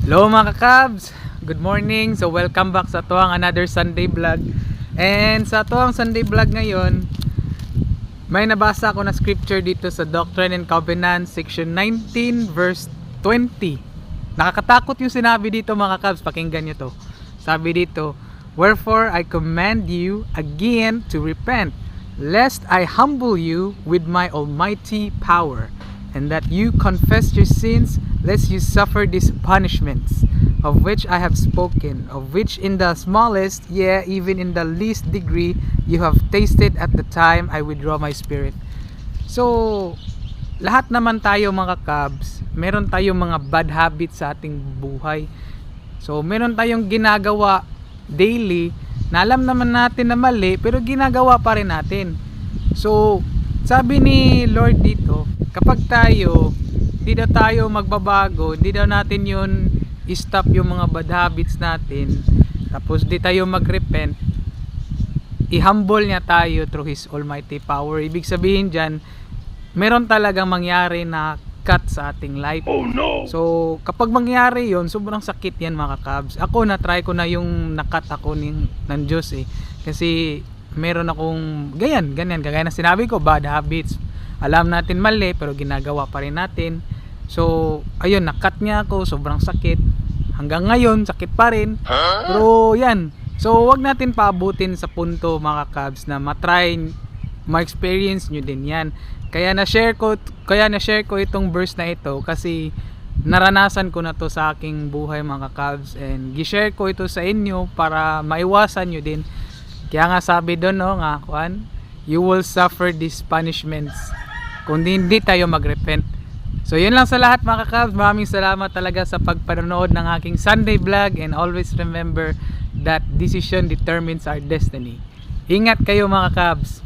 Hello mga kakabs! Good morning! So welcome back sa tuwang another Sunday vlog. And sa tuwang Sunday vlog ngayon, may nabasa ako na scripture dito sa Doctrine and Covenants section 19 verse 20. Nakakatakot yung sinabi dito mga kakabs, pakinggan nyo to. Sabi dito, "Wherefore I command you again to repent, lest I humble you with my almighty power, and that you confess your sins, lest you suffer these punishments, of which I have spoken, of which in the smallest, yea, even in the least degree, you have tasted at the time I withdraw my spirit." So, lahat naman tayo mga kabs, meron tayong mga bad habits sa ating buhay. So, meron tayong ginagawa daily, na alam naman natin na mali, pero ginagawa pa rin natin. So, sabi ni Lord dito, kapag tayo di daw tayo magbabago, di daw natin yun i-stop yung mga bad habits natin, tapos di tayo mag-repent, i-humble niya tayo through His almighty power. Ibig sabihin dyan, meron talagang mangyari na cut sa ating life. Oh no! So kapag mangyari yon, sobrang sakit yan mga kabs. Ako na-try ko na yung nakat ako ng Diyos kasi meron akong ganyan, kagaya na sinabi ko, bad habits. Alam natin mali pero ginagawa pa rin natin. So ayun, nakat niya ako, sobrang sakit. Hanggang ngayon sakit pa rin. Pero yan, so wag natin paabutin sa punto mga kabs na matry, ma-experience nyo din yan. Kaya na-share ko itong verse na ito kasi naranasan ko na to sa aking buhay mga kabs, and gi-share ko ito sa inyo para maiwasan nyo din. Kaya nga sabi doon, no, nga kuan, you will suffer these punishments kung hindi tayo mag-repent. So yun lang sa lahat mga kabs. Maraming salamat talaga sa pagpanonood ng aking Sunday vlog, and always remember that decision determines our destiny. Ingat kayo mga kabs.